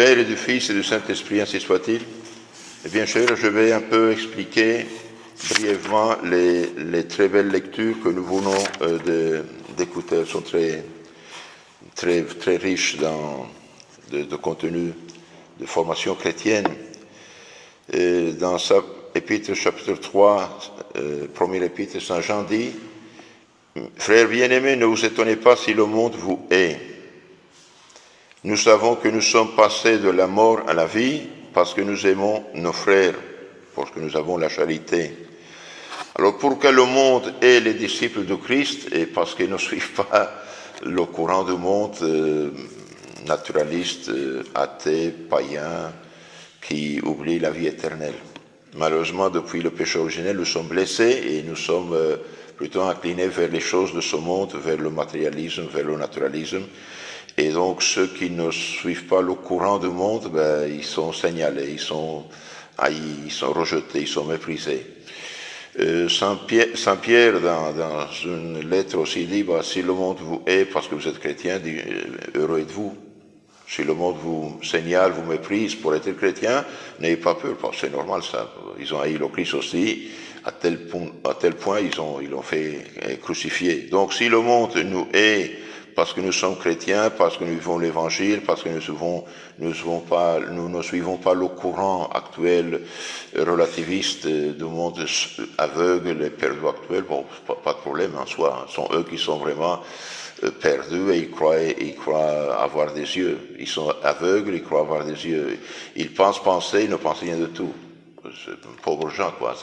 Père et du Fils et du Saint-Esprit, ainsi soit-il. Eh bien, chers, je vais un peu expliquer brièvement les très belles lectures que nous venons d'écouter. Elles sont très riches de contenu de formation chrétienne. Et dans sa épître chapitre 3, première épître, Saint Jean dit: Frères bien-aimés, ne vous étonnez pas si le monde vous hait. Nous savons que nous sommes passés de la mort à la vie parce que nous aimons nos frères, parce que nous avons la charité. Alors pourquoi le monde hait les disciples de Christ? Et parce qu'ils ne suivent pas le courant du monde naturaliste, athée, païen, qui oublie la vie éternelle. Malheureusement, depuis le péché originel, nous sommes blessés et nous sommes plutôt inclinés vers les choses de ce monde, vers le matérialisme, vers le naturalisme. Et donc, ceux qui ne suivent pas le courant du monde, ils sont signalés, ils sont haïs, ils sont rejetés, ils sont méprisés. Saint Pierre, dans une lettre aussi, dit: si le monde vous hait parce que vous êtes chrétien, heureux êtes-vous. Si le monde vous signale, vous méprise pour être chrétien, n'ayez pas peur, parce que c'est normal ça. Ils ont haï le Christ aussi, à tel point ils l'ont fait crucifier. Donc si le monde nous hait parce que nous sommes chrétiens, parce que nous vivons l'évangile, parce que nous ne suivons pas le courant actuel relativiste du monde aveugle et perdu actuel, bon, pas de problème en soi. Ce sont eux qui sont vraiment perdus et ils croient avoir des yeux. Ils sont aveugles, ils croient avoir des yeux. Ils pensent penser, ils ne pensent rien de tout. Pauvres gens, quoi.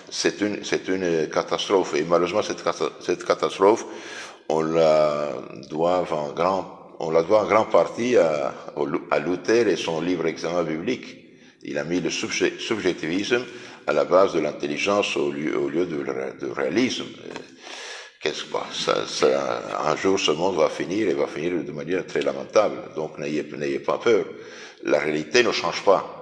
C'est une catastrophe. Et malheureusement, cette catastrophe, on la doit en grande partie à Luther et son livre Examen biblique. Il a mis le subjectivisme à la base de l'intelligence au lieu du réalisme. Un jour, ce monde va finir et va finir de manière très lamentable. Donc, n'ayez pas peur. La réalité ne change pas.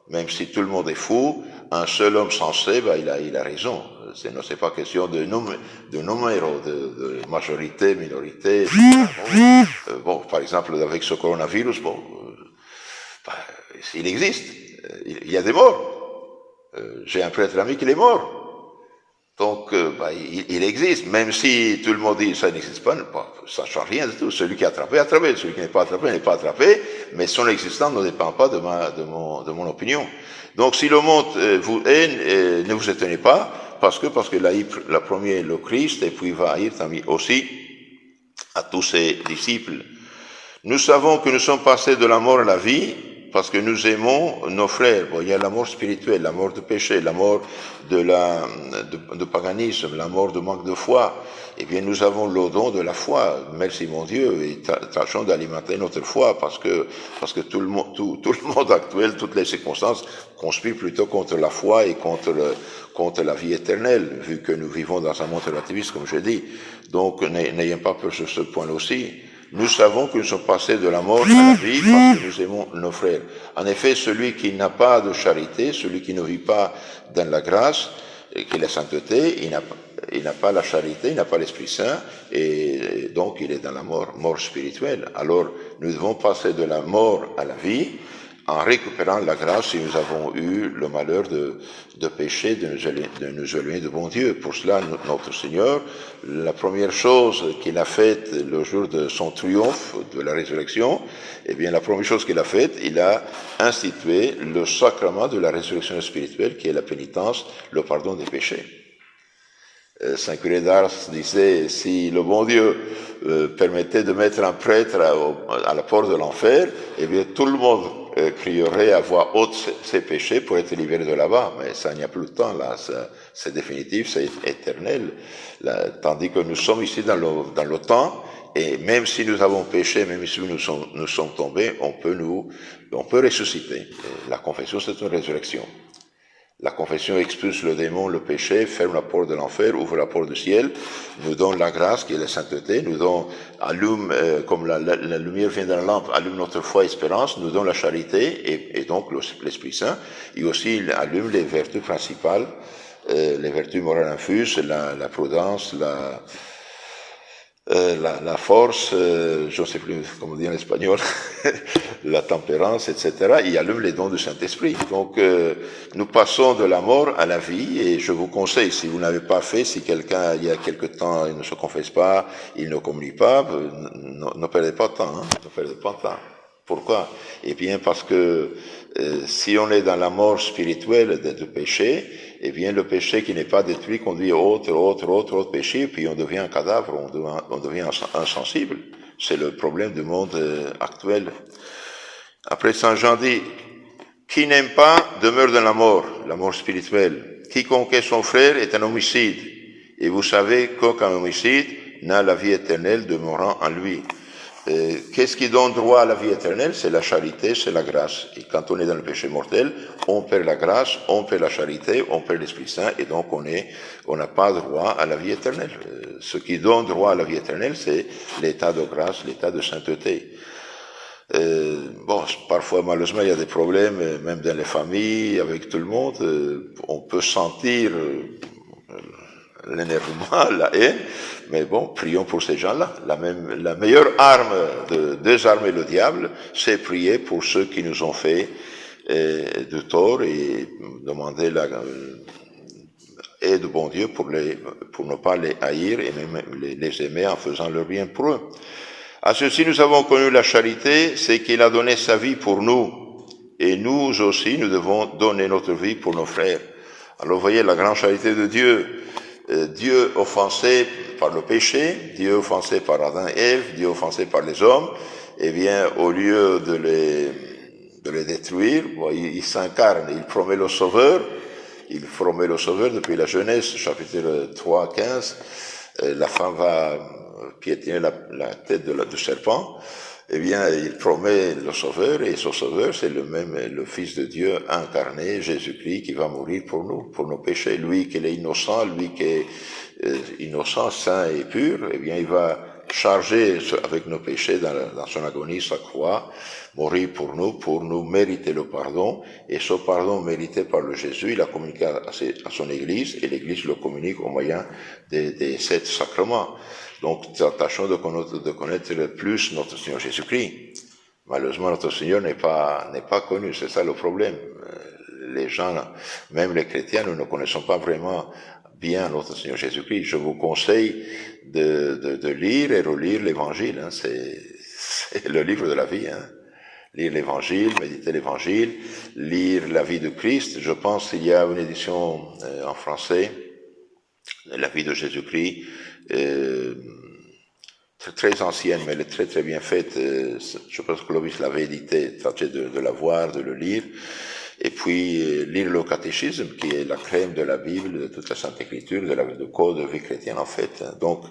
Même si tout le monde est fou, un seul homme sensé, il a raison. C'est pas question de numéro, de majorité, minorité. Par exemple, avec ce coronavirus, il existe. Il y a des morts. J'ai un prêtre ami qui est mort. Donc, il existe, même si tout le monde dit ça n'existe pas, ça ne change rien du tout. Celui qui est attrapé, attrapé. Celui qui n'est pas attrapé, n'est pas attrapé, mais son existence ne dépend pas de mon opinion. Donc, si le monde vous hait, ne vous étonnez pas, parce que la première, le Christ, et puis il va haïr aussi à tous ses disciples. Nous savons que nous sommes passés de la mort à la vie, parce que nous aimons nos frères. Il y a la mort spirituelle, la mort du péché, la mort de paganisme, la mort de manque de foi. Eh bien, nous avons le don de la foi. Merci mon Dieu, et tâchons d'alimenter notre foi, parce que tout le monde actuel, toutes les circonstances conspirent plutôt contre la foi et contre la vie éternelle, vu que nous vivons dans un monde relativiste, comme je dis. Donc, n'ayons pas peur sur ce point aussi. Nous savons que nous sommes passés de la mort à la vie parce que nous aimons nos frères. En effet, celui qui n'a pas de charité, celui qui ne vit pas dans la grâce, et qui est la sainteté, il n'a pas la charité, il n'a pas l'Esprit Saint, et donc il est dans la mort spirituelle. Alors, nous devons passer de la mort à la vie en récupérant la grâce si nous avons eu le malheur de pécher, de nous éloigner de bon Dieu. Pour cela, notre Seigneur, la première chose qu'il a faite le jour de son triomphe, de la résurrection, eh bien, la première chose qu'il a faite, il a institué le sacrement de la résurrection spirituelle, qui est la pénitence, le pardon des péchés. Saint Curé d'Ars disait: si le bon Dieu permettait de mettre un prêtre à la porte de l'enfer, eh bien tout le monde crierait à voix haute ses péchés pour être libéré de là-bas. Mais ça, il n'y a plus de temps là, c'est définitif, c'est éternel. Là, tandis que nous sommes ici dans le temps, et même si nous avons péché, même si nous sommes tombés, on peut ressusciter. Et la confession, c'est une résurrection. La confession expulse le démon, le péché, ferme la porte de l'enfer, ouvre la porte du ciel, nous donne la grâce qui est la sainteté, nous donne, allume, comme la lumière vient de la lampe, allume notre foi et espérance, nous donne la charité et donc l'Esprit Saint, et aussi il allume les vertus principales, les vertus morales infuses, la prudence, la force, je ne sais plus comment dire en espagnol, la tempérance, etc. Il allume les dons du Saint-Esprit. Donc, nous passons de la mort à la vie, et je vous conseille, si vous n'avez pas fait, si quelqu'un, il y a quelque temps, il ne se confesse pas, il ne communie pas, ne perdez pas de temps, hein, ne perdez pas de temps. Pourquoi? Eh bien, parce que si on est dans la mort spirituelle du péché, eh bien, le péché qui n'est pas détruit conduit à autre péché, puis on devient un cadavre, on devient insensible. C'est le problème du monde actuel. Après, Saint Jean dit, qui n'aime pas demeure dans la mort spirituelle. Quiconque est son frère est un homicide. Et vous savez qu'aucun homicide n'a la vie éternelle demeurant en lui. Qu'est-ce qui donne droit à la vie éternelle? C'est la charité, c'est la grâce. Et quand on est dans le péché mortel, on perd la grâce, on perd la charité, on perd l'Esprit Saint, et donc on n'a pas droit à la vie éternelle. Ce qui donne droit à la vie éternelle, c'est l'état de grâce, l'état de sainteté. Bon, parfois, malheureusement, il y a des problèmes, même dans les familles, avec tout le monde. On peut sentir l'énervement, la haine, mais bon, prions pour ces gens-là. La meilleure arme de désarmer le diable, c'est prier pour ceux qui nous ont fait de tort, et demander la aide du bon Dieu pour ne pas les haïr et même les aimer en faisant le bien pour eux. À ceci, nous avons connu la charité, c'est qu'il a donné sa vie pour nous. Et nous aussi, nous devons donner notre vie pour nos frères. Alors, vous voyez la grande charité de Dieu. Dieu offensé par le péché, Dieu offensé par Adam et Ève, Dieu offensé par les hommes, eh bien, au lieu de les détruire, bon, il s'incarne, il promet le Sauveur. Il promet le Sauveur depuis la Genèse, chapitre 3, 15. La femme va piétiner la tête du serpent. Eh bien, il promet le Sauveur, et ce Sauveur, c'est le Fils de Dieu incarné, Jésus-Christ, qui va mourir pour nous, pour nos péchés. Lui qui est innocent, lui qui est innocent, saint et pur, eh bien, il va charger avec nos péchés dans son agonie, sa croix, mourir pour nous mériter le pardon, et ce pardon mérité par le Jésus, il a communiqué à son Église, et l'Église le communique au moyen des 7 sacrements. Donc, tâchons de connaître le plus notre Seigneur Jésus-Christ. Malheureusement, notre Seigneur n'est pas connu, c'est ça le problème. Les gens, même les chrétiens, nous ne connaissons pas vraiment bien notre Seigneur Jésus-Christ. Je vous conseille de lire et relire l'Évangile, hein. C'est le livre de la vie, hein. Lire l'Évangile, méditer l'Évangile, lire la vie de Christ. Je pense qu'il y a une édition en français, la vie de Jésus-Christ, très ancienne, mais elle est très très bien faite. Je pense que Clovis l'avait édité, tâchez de la voir, de le lire. Et puis lire le catéchisme, qui est la crème de la Bible, de toute la Sainte Écriture, de code de vie chrétienne en fait. Donc,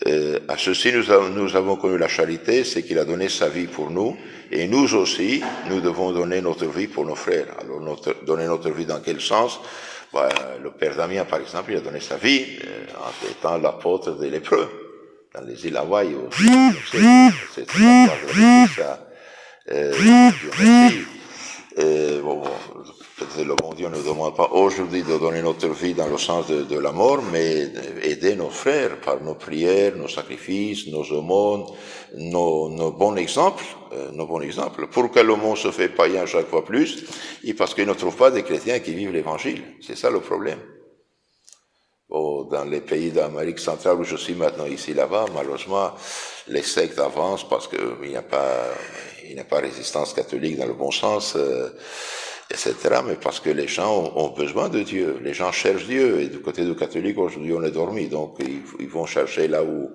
à ceci nous avons connu la charité, c'est qu'il a donné sa vie pour nous, et nous aussi, nous devons donner notre vie pour nos frères. Alors, donner notre vie dans quel sens? Le père Damien, par exemple, il a donné sa vie en étant l'apôtre des lépreux dans les îles Hawaï. C'est ça. Peut-être le bon Dieu ne nous demande pas aujourd'hui de donner notre vie dans le sens de la mort, mais aider nos frères par nos prières, nos sacrifices, nos aumônes, nos bons exemples, Pourquoi le monde se fait païen chaque fois plus? Et parce qu'il ne trouve pas des chrétiens qui vivent l'évangile. C'est ça le problème. Dans les pays d'Amérique centrale où je suis maintenant, ici, là-bas, malheureusement, les sectes avancent parce qu'il n'y a pas résistance catholique dans le bon sens, etc. Mais parce que les gens ont besoin de Dieu. Les gens cherchent Dieu. Et du côté du catholique, aujourd'hui, on est dormi. Donc, ils vont chercher là où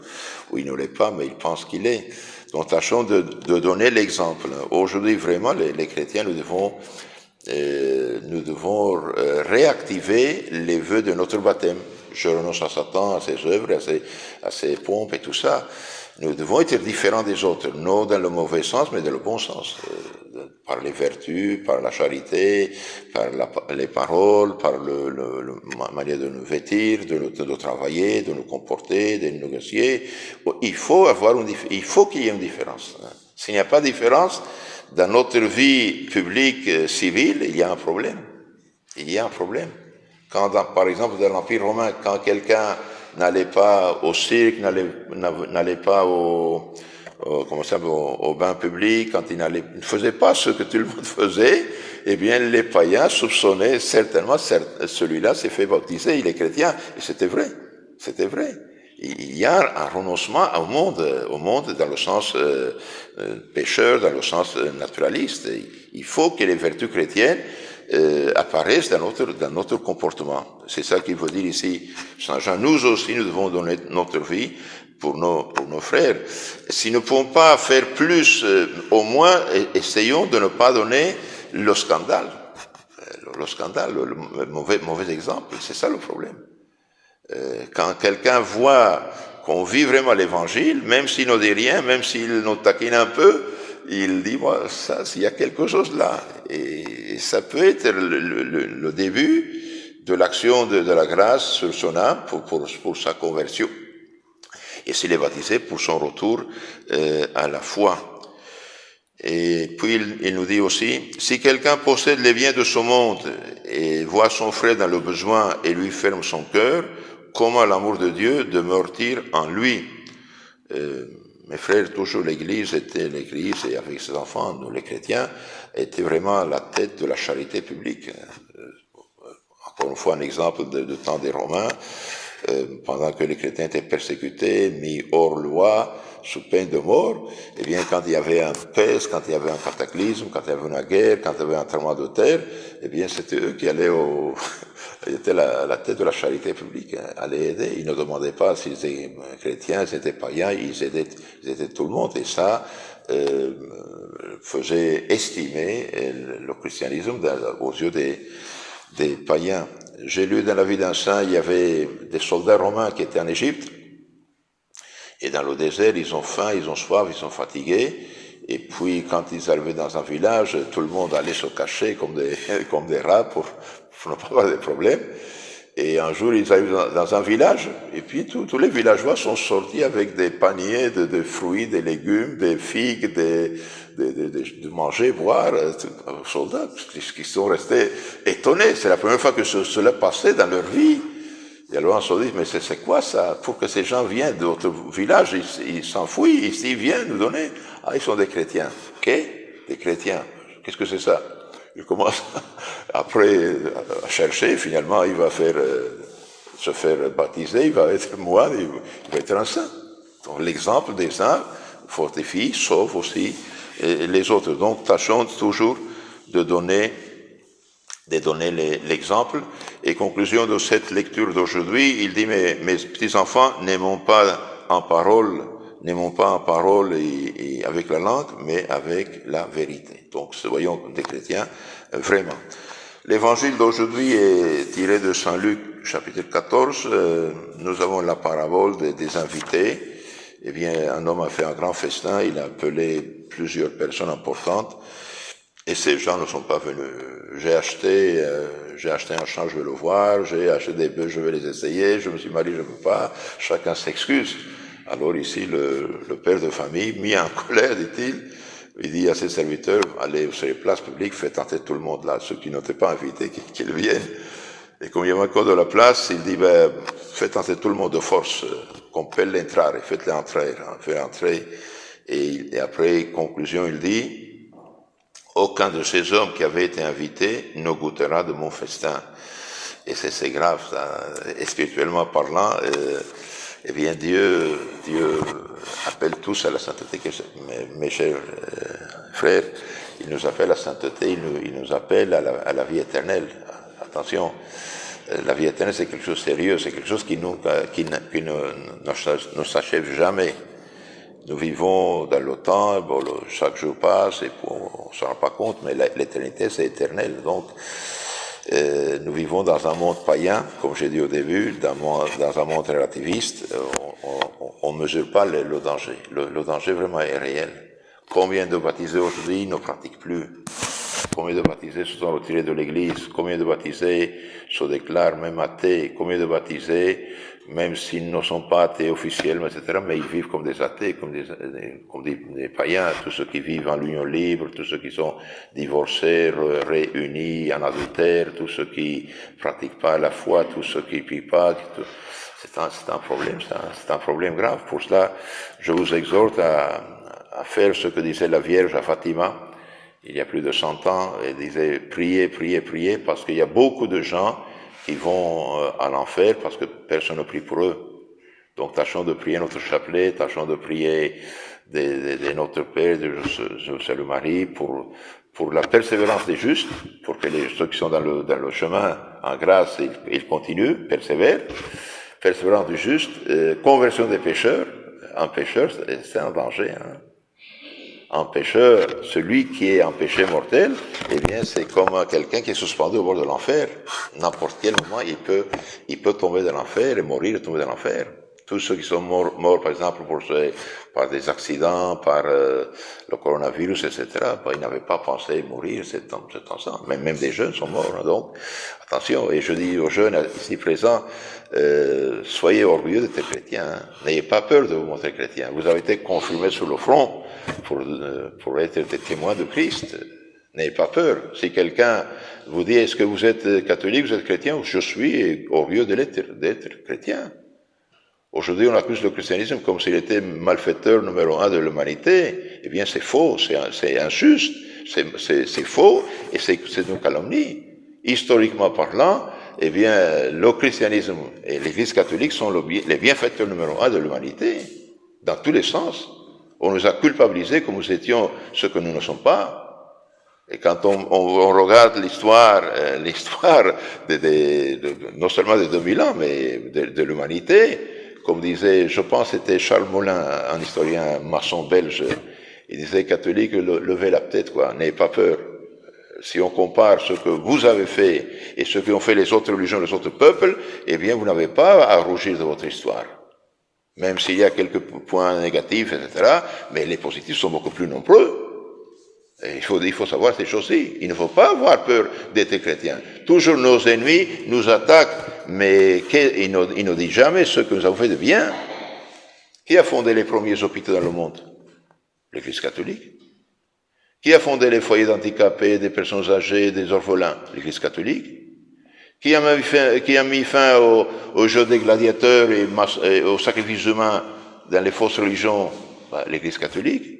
il ne l'est pas, mais ils pensent qu'il est. Donc, tâchons de donner l'exemple. Aujourd'hui, vraiment, les chrétiens, nous devons réactiver les vœux de notre baptême. Je renonce à Satan, à ses œuvres, à ses pompes et tout ça. Nous devons être différents des autres, non dans le mauvais sens, mais dans le bon sens. Par les vertus, par la charité, par les paroles, par la manière de nous vêtir, de travailler, de nous comporter, de nous négocier. Il faut qu'il y ait une différence. S'il n'y a pas de différence, dans notre vie publique, civile, il y a un problème. Il y a un problème. Par exemple, dans l'Empire romain, quand quelqu'un n'allez pas au cirque, n'allez pas au bain public, quand il ne faisait pas ce que tout le monde faisait, eh bien, les païens soupçonnaient certainement, celui-là s'est fait baptiser, il est chrétien, et c'était vrai. Il y a un renoncement au monde dans le sens pécheur, dans le sens naturaliste. Il faut que les vertus chrétiennes apparaissent dans notre comportement. C'est ça qu'il veut dire ici Saint Jean. Nous aussi, nous devons donner notre vie pour nos frères. Si nous ne pouvons pas faire plus, au moins essayons de ne pas donner le scandale. Le mauvais exemple, c'est ça le problème. Quand quelqu'un voit qu'on vit vraiment l'évangile, même s'il ne dit rien, même s'il nous taquine un peu, il dit, moi, ça, il y a quelque chose là. Et ça peut être le début de l'action de la grâce sur son âme pour sa conversion. Et s'il est baptisé pour son retour à la foi. Et puis il nous dit aussi, si quelqu'un possède les biens de ce monde et voit son frère dans le besoin et lui ferme son cœur, comment l'amour de Dieu demeure-t-il en lui? Mes frères, toujours l'église et avec ses enfants, nous les chrétiens, était vraiment la tête de la charité publique. Encore une fois, un exemple de temps des Romains, pendant que les chrétiens étaient persécutés, mis hors loi, sous peine de mort, eh bien, quand il y avait un peste, quand il y avait un cataclysme, quand il y avait une guerre, quand il y avait un tremblement de terre, eh bien, c'était eux qui allaient ils étaient la tête de la charité publique, hein, allaient aider. Ils ne demandaient pas s'ils étaient chrétiens, s'ils étaient païens, ils aidaient tout le monde. Et ça, faisait estimer le christianisme aux yeux des païens. J'ai lu dans la vie d'un saint, il y avait des soldats romains qui étaient en Égypte, et dans le désert, ils ont faim, ils ont soif, ils sont fatigués, et puis quand ils arrivaient dans un village, tout le monde allait se cacher comme des rats pour ne pas avoir de problèmes. Et un jour, ils arrivent dans un village, et puis tous les villageois sont sortis avec des paniers de fruits, des légumes, des figues, de manger, boire, soldats, qui sont restés étonnés. C'est la première fois que cela passait dans leur vie. Et alors on se dit, mais c'est quoi ça? Pour que ces gens viennent d'autres villages, ils s'enfuient, ils viennent nous donner. Ah, ils sont des chrétiens. Ok? Des chrétiens. Qu'est-ce que c'est ça? Il commence après à chercher, finalement il va se faire baptiser, il va être moine, il va être un saint. Donc l'exemple des saints fortifie, sauve aussi les autres. Donc tâchons toujours de donner l'exemple. Et conclusion de cette lecture d'aujourd'hui, il dit, mes petits-enfants, n'aimons pas en parole et avec la langue, mais avec la vérité. Donc, soyons des chrétiens, vraiment. L'évangile d'aujourd'hui est tiré de Saint Luc, chapitre 14. Nous avons la parabole des invités. Eh bien, un homme a fait un grand festin, il a appelé plusieurs personnes importantes, et ces gens ne sont pas venus. J'ai acheté un champ, je vais le voir, j'ai acheté des bœufs, je vais les essayer, je me suis marié, je ne peux pas, chacun s'excuse. Alors ici, le père de famille, mis en colère, dit-il, il dit à ses serviteurs, allez sur les places publiques, faites entrer tout le monde là, ceux qui n'étaient pas invités, qu'ils viennent. Et comme il y avait encore de la place, il dit, faites entrer tout le monde de force, compelle l'entrer, faites-les entrer, hein, faites entrer. Et après, conclusion, il dit, aucun de ces hommes qui avaient été invités ne goûtera de mon festin. Et c'est grave, ça, spirituellement parlant, eh bien, Dieu appelle tous à la sainteté. Mes chers frères, il nous appelle à la sainteté, il nous appelle à la vie éternelle. Attention, la vie éternelle, c'est quelque chose de sérieux, c'est quelque chose qui ne s'achève jamais. Nous vivons dans le temps, chaque jour passe et on ne se rend pas compte, mais l'éternité c'est éternel. Donc, nous vivons dans un monde païen, comme j'ai dit au début, dans un monde relativiste. On ne mesure pas le danger. Le danger vraiment est réel. Combien de baptisés aujourd'hui ne pratiquent plus? Combien de baptisés se sont retirés de l'Église? Combien de baptisés se déclarent même athées? Combien de baptisés, même s'ils ne sont pas athées officiellement, etc., mais ils vivent comme des athées, comme des païens, tous ceux qui vivent en union libre, tous ceux qui sont divorcés, réunis en adultère, tous ceux qui pratiquent pas la foi, tous ceux qui ne prient pas. C'est un problème, c'est un problème grave. Pour cela, je vous exhorte à faire ce que disait la Vierge à Fatima, il y a plus de 100 ans, elle disait priez, priez, priez, parce qu'il y a beaucoup de gens qui vont à l'enfer parce que personne ne prie pour eux. Donc tâchons de prier notre chapelet, tâchons de prier de notre Père, de Jésus le Marie, pour la persévérance des justes, pour que ceux qui sont dans le chemin en grâce, ils continuent, persévérance du juste, conversion des pécheurs. Un pécheur, c'est un danger, hein. Un pécheur, celui qui est un péché mortel, eh bien, c'est comme quelqu'un qui est suspendu au bord de l'enfer. N'importe quel moment, il peut tomber dans l'enfer et mourir et tomber dans l'enfer. Tous ceux qui sont morts, par exemple, par des accidents, par le coronavirus, etc., ils n'avaient pas pensé mourir, c'est en ça. Même des jeunes sont morts, hein, donc, attention. Et je dis aux jeunes ici présents, soyez orgueilleux d'être chrétiens, hein. N'ayez pas peur de vous montrer chrétien. Vous avez été confirmés sur le front pour être des témoins de Christ. N'ayez pas peur. Si quelqu'un vous dit, est-ce que vous êtes catholique, vous êtes chrétien, je suis orgueilleux d'être chrétien. Aujourd'hui, on accuse le christianisme comme s'il était malfaiteur numéro 1 de l'humanité. Eh bien, c'est faux, c'est injuste, c'est faux, et c'est une calomnie. Historiquement parlant, eh bien, le christianisme et l'Église catholique sont les bienfaiteurs numéro 1 de l'humanité, dans tous les sens. On nous a culpabilisés comme nous étions ce que nous ne sommes pas. Et quand on regarde l'histoire non seulement de 2000 ans, mais de l'humanité, comme disait, je pense c'était Charles Molin, un historien maçon belge, il disait, catholique, levez la tête, quoi, n'ayez pas peur. Si on compare ce que vous avez fait et ce qu'ont fait les autres religions, les autres peuples, eh bien, vous n'avez pas à rougir de votre histoire. Même s'il y a quelques points négatifs, etc., mais les positifs sont beaucoup plus nombreux. Et il faut savoir ces choses-ci. Il ne faut pas avoir peur d'être chrétien. Toujours nos ennemis nous attaquent, mais ils ne disent jamais ce que nous avons fait de bien. Qui a fondé les premiers hôpitaux dans le monde? L'Église catholique. Qui a fondé les foyers d'handicapés, des personnes âgées, des orphelins? L'Église catholique. Qui a mis fin au jeu des gladiateurs et aux sacrifices humains dans les fausses religions? L'Église catholique.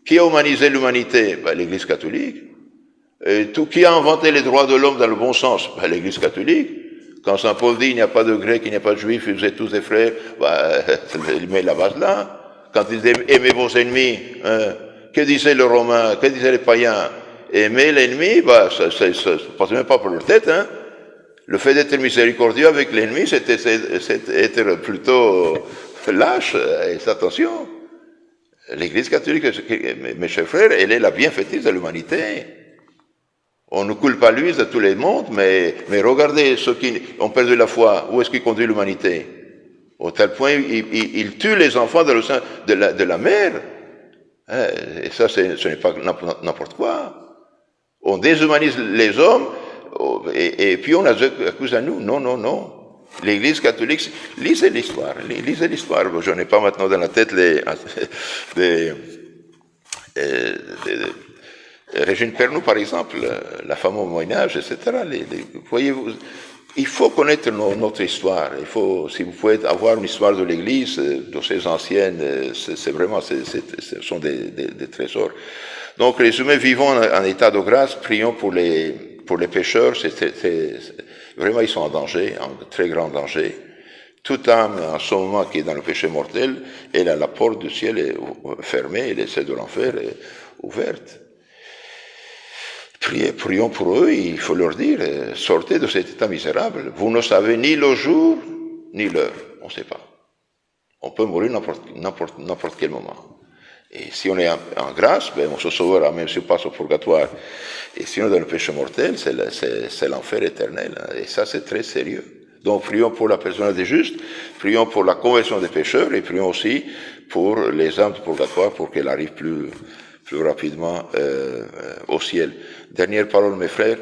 Qui a humanisé l'humanité? L'Église catholique. Qui a inventé les droits de l'homme dans le bon sens? L'Église catholique. Quand Saint Paul dit il n'y a pas de grec, il n'y a pas de juif, vous êtes tous des frères, il met la base là. Quand il dit aimez vos ennemis, que disaient les Romains, que disaient les païens? Aimer l'ennemi, ça passe même pas pour leur tête, hein. Le fait d'être miséricordieux avec l'ennemi, c'est être plutôt lâche, et attention. L'Église catholique, mes chers frères, elle est la bienfaitrice de l'humanité. On nous culpabilise de tous les mondes, mais regardez ceux qui ont perdu la foi, où est-ce qu'ils conduisent l'humanité? Au tel point, ils tuent les enfants dans le sein de la mère. Et ça, ce n'est pas n'importe quoi. On déshumanise les hommes, et puis on accuse à nous. Non. L'Église catholique, lisez l'histoire. Je n'ai pas maintenant dans la tête Régine Pernoud, par exemple, la femme au Moyen-Âge, etc. Voyez-vous, il faut connaître notre histoire. Il faut, si vous pouvez avoir une histoire de l'Église, de ces anciennes, c'est vraiment, ce sont des trésors. Donc, les humains vivant en état de grâce, prions pour les pécheurs, vraiment, ils sont en danger, en très grand danger. Toute âme, en ce moment, qui est dans le péché mortel, elle a la porte du ciel est fermée, et celle de l'enfer est ouverte. Prions pour eux, il faut leur dire, sortez de cet état misérable. Vous ne savez ni le jour, ni l'heure. On ne sait pas. On peut mourir n'importe quel moment. Et si on est en grâce, on se sauvera, même si on passe au purgatoire. Et sinon, dans le péché mortel, c'est l'enfer éternel. Et ça, c'est très sérieux. Donc, prions pour la personne des justes, prions pour la conversion des pécheurs, et prions aussi pour les âmes du purgatoire, pour qu'elles arrivent plus plus rapidement au ciel. Dernière parole, mes frères,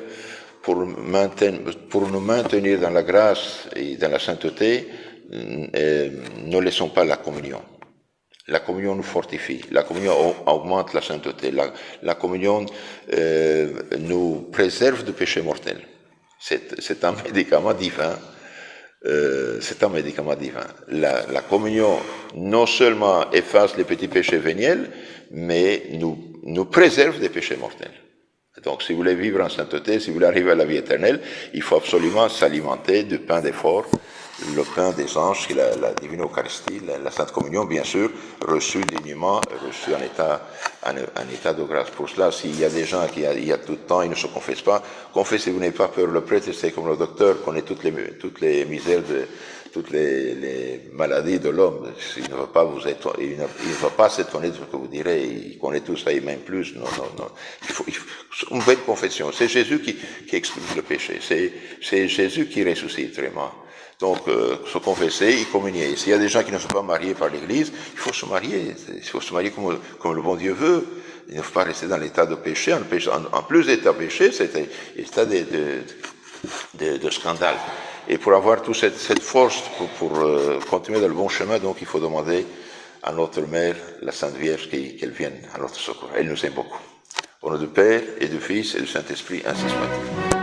pour nous maintenir dans la grâce et dans la sainteté, ne laissons pas la communion. La communion nous fortifie, la communion augmente la sainteté, la communion nous préserve du péché mortel. C'est un médicament divin. C'est un médicament divin. La communion non seulement efface les petits péchés véniels, mais nous préserve des péchés mortels. Donc, si vous voulez vivre en sainteté, si vous voulez arriver à la vie éternelle, il faut absolument s'alimenter du pain d'effort, le pain des anges, qui est la divine Eucharistie, la Sainte Communion, bien sûr, reçue dignement, reçue en état de grâce. Pour cela, s'il y a des gens qui, il y a tout le temps, ils ne se confessent pas, confessez-vous, n'ayez pas peur. Le prêtre, c'est comme le docteur, connaît toutes les misères toutes les maladies de l'homme. Il ne va pas il ne va pas s'étonner de ce que vous direz. Il connaît tout ça et même plus. Non. Il faut une belle confession. C'est Jésus qui expulse le péché. C'est Jésus qui ressuscite vraiment. Donc, se confesser et communier. Et s'il y a des gens qui ne sont pas mariés par l'Église, il faut se marier. Il faut se marier comme le bon Dieu veut. Il ne faut pas rester dans l'état de péché. En plus d'état de péché, c'est un état de scandale. Et pour avoir toute cette force pour continuer dans le bon chemin, donc il faut demander à notre Mère, la Sainte Vierge, qu'elle vienne à notre secours. Elle nous aime beaucoup. Au nom du Père et du Fils et du Saint-Esprit, ainsi soit-il.